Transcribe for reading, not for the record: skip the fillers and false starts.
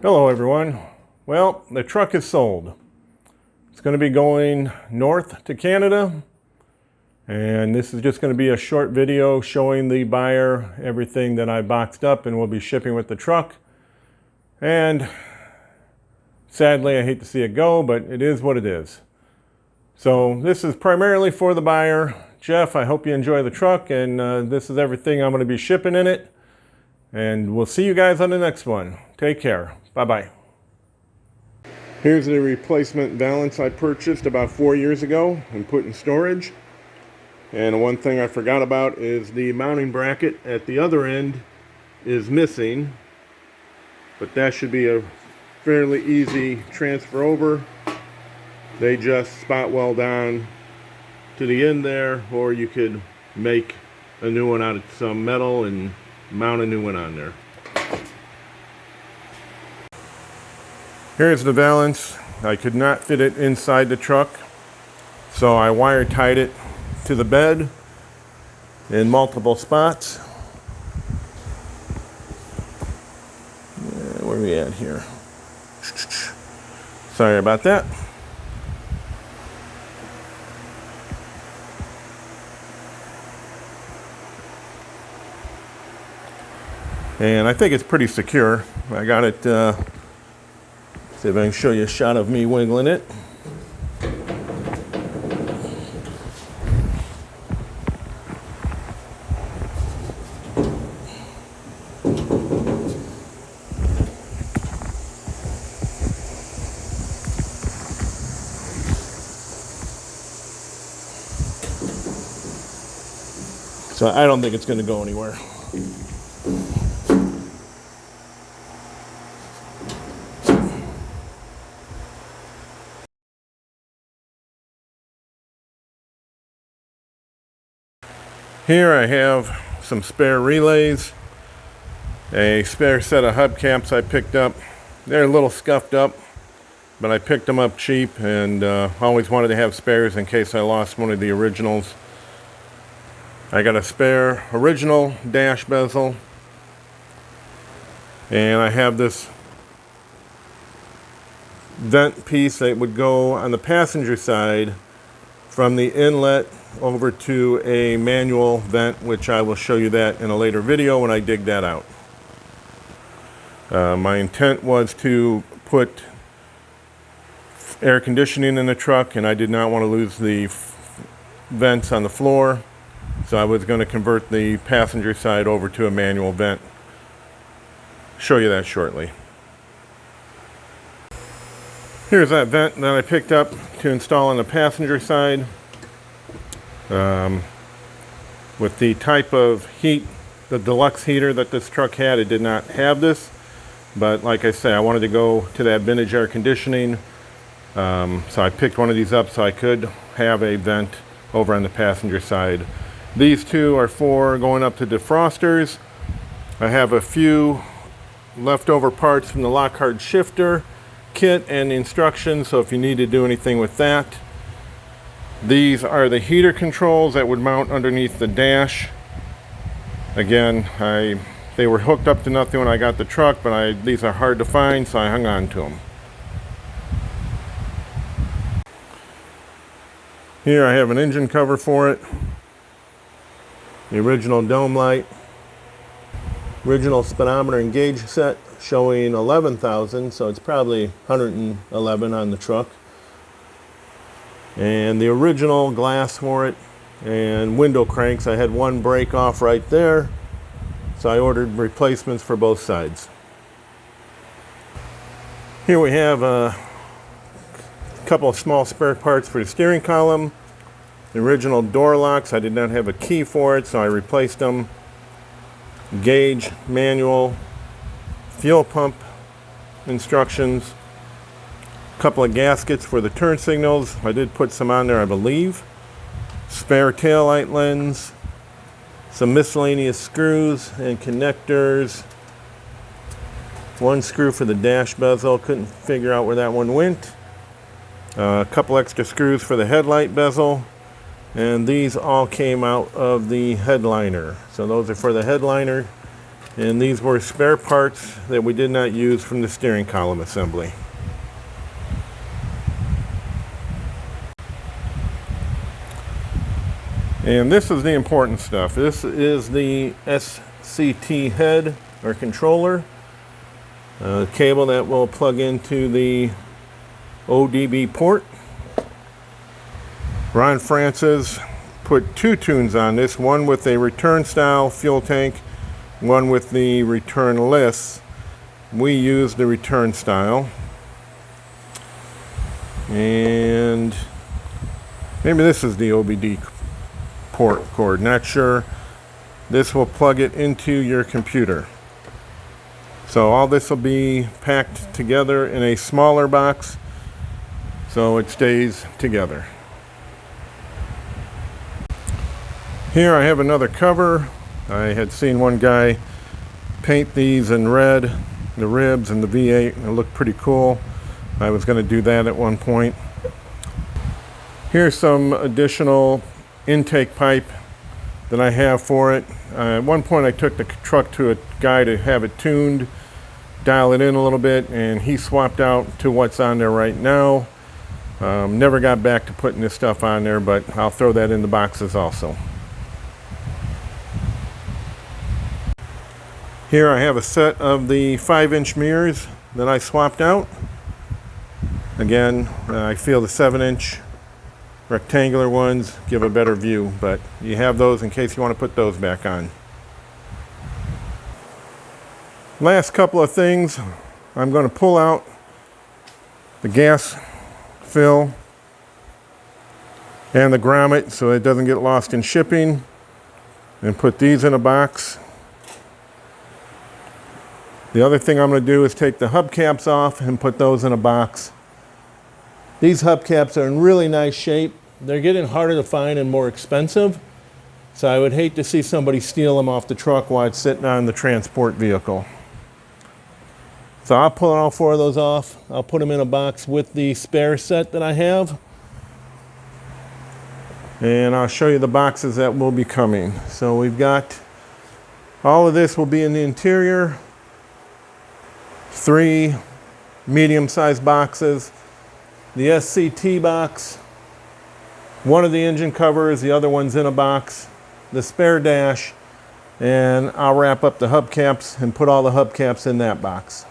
Hello everyone. Well, the truck is sold. It's going to be going north to Canada, and this is just going to be a short video showing the buyer everything that I boxed up and will be shipping with the truck. And sadly, I hate to see it go, but it is what it is. So this is primarily for the buyer. Jeff, I hope you enjoy the truck, and this is everything I'm going to be shipping in it. And we'll see you guys on the next one. Take care. Bye-bye. Here's the replacement Valance I purchased about 4 years ago and put in storage. And one thing I forgot about is the mounting bracket at the other end is missing. But that should be a fairly easy transfer over. They just spot weld on to the end there, or you could make a new one out of some metal and mount a new one on there. Here's the Valance. I could not fit it inside the truck, so I wire tied it to the bed in multiple spots. Where are we at here? Sorry about that. And I think it's pretty secure. I got it, see if I can show you a shot of me wiggling it. So I don't think it's going to go anywhere. Here I have some spare relays, a spare set of hubcaps I picked up. They're a little scuffed up, but I picked them up cheap, and always wanted to have spares in case I lost one of the originals. I got a spare original dash bezel, and I have this vent piece that would go on the passenger side from the inlet over to a manual vent, which I will show you that in a later video when I dig that out. My intent was to put air conditioning in the truck, and I did not want to lose the vents on the floor, so I was going to convert the passenger side over to a manual vent. Show you that shortly. Here's that vent that I picked up to install on the passenger side. With the type of heat, the deluxe heater that this truck had, it did not have this. But like I say, I wanted to go to that vintage air conditioning. So I picked one of these up so I could have a vent over on the passenger side. These two are for going up to defrosters. I have a few leftover parts from the Lockhart shifter kit and the instructions, so if you need to do anything with that. These are the heater controls that would mount underneath the dash. Again, they were hooked up to nothing when I got the truck, but these are hard to find, so I hung on to them. Here I have an engine cover for it. The original dome light. Original speedometer and gauge set showing 11,000, so it's probably 111 on the truck. And the original glass for it, and window cranks. I had one break off right there, so I ordered replacements for both sides. Here we have a couple of small spare parts for the steering column. The original door locks, I did not have a key for it, so I replaced them. Gauge, manual, fuel pump instructions. Couple of gaskets for the turn signals. I did put some on there, I believe. Spare taillight lens. Some miscellaneous screws and connectors. One screw for the dash bezel. Couldn't figure out where that one went. A couple extra screws for the headlight bezel. And these all came out of the headliner. So those are for the headliner. And these were spare parts that we did not use from the steering column assembly. And this is the important stuff. This is the SCT head or controller. Cable that will plug into the ODB port. Ron Francis put two tunes on this, one with a return style fuel tank, one with the return-less. We use the return style. And maybe this is the OBD port cord, not sure. This will plug it into your computer. So all this will be packed together in a smaller box so it stays together. Here I have another cover. I had seen one guy paint these in red, the ribs and the V8, and it looked pretty cool. I was going to do that at one point. Here's some additional intake pipe that I have for it. At one point I took the truck to a guy to have it tuned, dial it in a little bit, and he swapped out to what's on there right now. Never got back to putting this stuff on there, but I'll throw that in the boxes also. Here I have a set of the 5-inch mirrors that I swapped out. Again, I feel the 7-inch rectangular ones give a better view, but you have those in case you want to put those back on. Last couple of things, I'm going to pull out the gas fill and the grommet so it doesn't get lost in shipping, and put these in a box. The other thing I'm going to do is take the hubcaps off and put those in a box. These hubcaps are in really nice shape. They're getting harder to find and more expensive, so I would hate to see somebody steal them off the truck while it's sitting on the transport vehicle. So I'll pull all 4 of those off. I'll put them in a box with the spare set that I have, and I'll show you the boxes that will be coming. So we've got, all of this will be in the interior, 3 medium-sized boxes, the SCT box, one of the engine covers, the other one's in a box, the spare dash, and I'll wrap up the hubcaps and put all the hubcaps in that box.